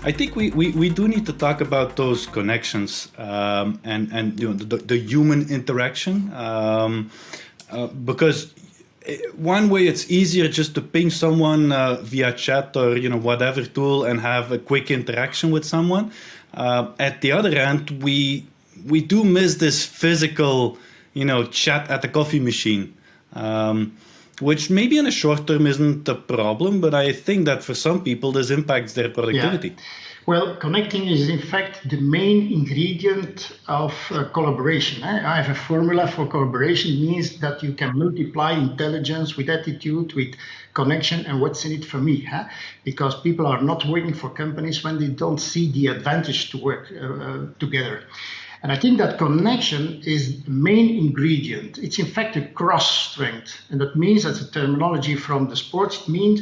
I think we do need to talk about those connections and the human interaction because one way it's easier just to ping someone via chat or whatever tool and have a quick interaction with someone. At the other end, we do miss this physical chat at the coffee machine. Which maybe in the short term isn't a problem, but I think that for some people this impacts their productivity. Yeah. Well, connecting is in fact the main ingredient of collaboration. I have a formula for collaboration. It means that you can multiply intelligence with attitude, with connection, and what's in it for me. Because people are not working for companies when they don't see the advantage to work together. And I think that connection is the main ingredient. It's in fact a cross strength. And that means, as a terminology from the sports, it means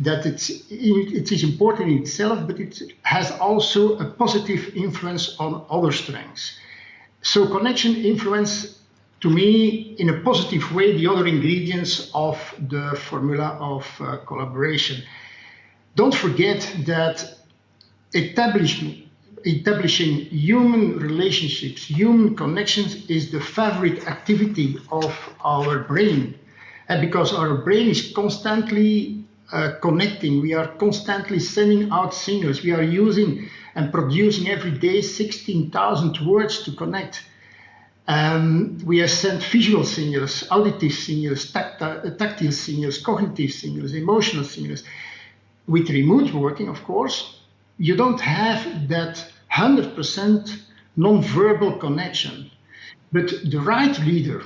that it is important in itself, but it has also a positive influence on other strengths. So connection influence, to me, in a positive way, the other ingredients of the formula of collaboration. Don't forget that establishing human relationships, human connections is the favorite activity of our brain. And because our brain is constantly connecting, we are constantly sending out signals. We are using and producing every day 16,000 words to connect. We have sent visual signals, auditive signals, tactile signals, cognitive signals, emotional signals. With remote working, of course, you don't have that 100% non-verbal connection. But the right leader,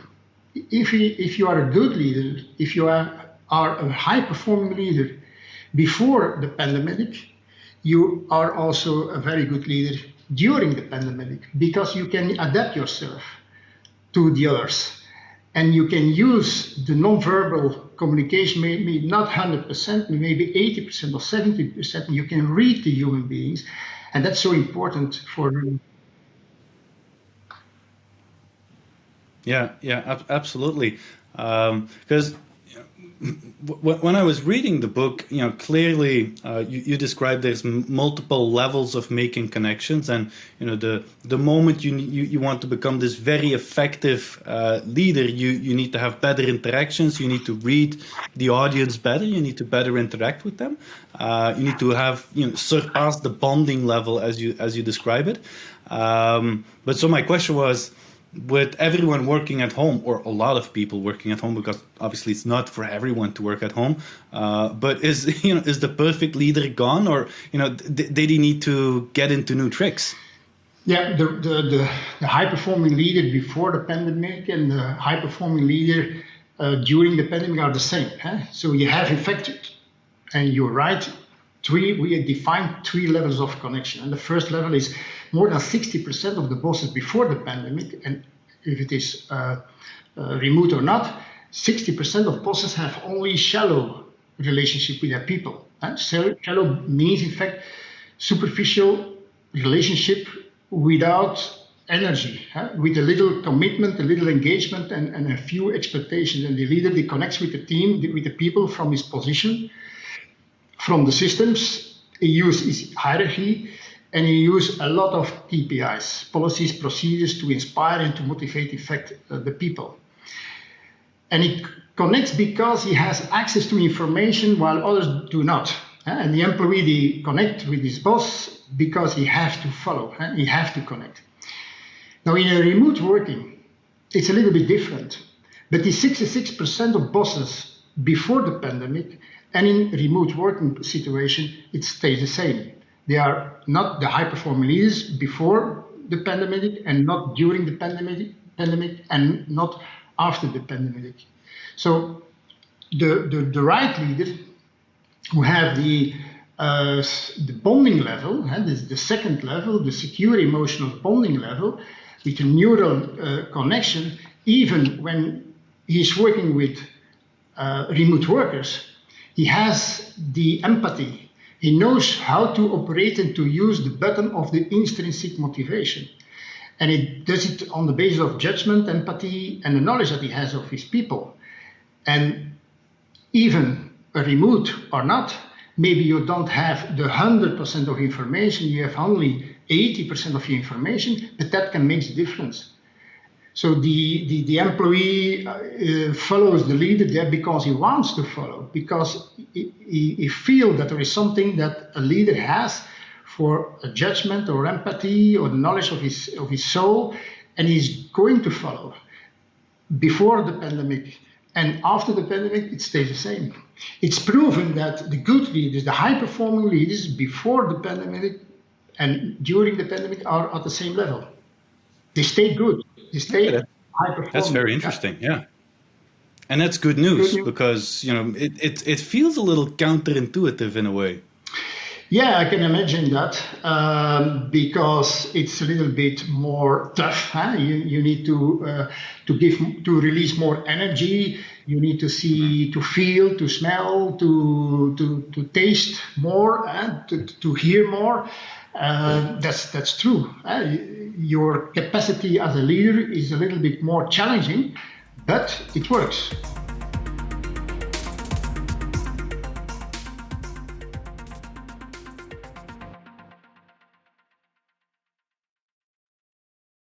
if you are a good leader, if you are a high-performing leader before the pandemic, you are also a very good leader during the pandemic because you can adapt yourself to the others. And you can use the non-verbal communication, maybe not 100%, maybe 80% or 70%. You can read the human beings. And that's so important for them. Yeah, absolutely. Because when I was reading the book, clearly you described there's multiple levels of making connections, and the moment you want to become this very effective leader, you need to have better interactions. You need to read the audience better. You need to better interact with them. You need to have surpass the bonding level as you describe it. But so my question was, with everyone working at home, or a lot of people working at home, because obviously it's not for everyone to work at home, but is the perfect leader gone, or did he need to get into new tricks? Yeah, the high-performing leader before the pandemic and the high-performing leader during the pandemic are the same. So you have, in fact, and you're right, we defined 3 levels of connection. And the first level is more than 60% of the bosses before the pandemic, and if it is remote or not, 60% of bosses have only shallow relationship with their people. Shallow means, in fact, superficial relationship without energy, with a little commitment, a little engagement, and a few expectations. And the leader, he connects with the team, with the people from his position, from the systems. He uses his hierarchy, and he uses a lot of KPIs, policies, procedures, to inspire and to motivate, in fact, the people. And he connects because he has access to information while others do not. And the employee, they connect with his boss because he has to follow, he has to connect. Now, in a remote working, it's a little bit different. But the 66% of bosses before the pandemic and in remote working situation, it stays the same. They are not the high-performing leaders before the pandemic, and not during the pandemic, and not after the pandemic. So the right leader who have the bonding level, the second level, the secure emotional bonding level, with a neural connection, even when he's working with remote workers, he has the empathy. He knows how to operate and to use the button of the intrinsic motivation. And he does it on the basis of judgment, empathy, and the knowledge that he has of his people. And even remote or not, maybe you don't have the 100% of information, you have only 80% of the information, but that can make the difference. So the employee follows the leader there because he wants to follow, because he feels that there is something that a leader has for a judgment or empathy or the knowledge of his soul, and he's going to follow. Before the pandemic and after the pandemic, it stays the same. It's proven that the good leaders, the high-performing leaders before the pandemic and during the pandemic are at the same level. They stay good. They stay high-performing. That's very interesting, yeah. And that's good news because, it feels a little counterintuitive in a way. Yeah, I can imagine that because it's a little bit more tough. Huh? You need to release more energy. You need to see, to feel, to smell, to taste more, to hear more. That's true. Your capacity as a leader is a little bit more challenging, but it works.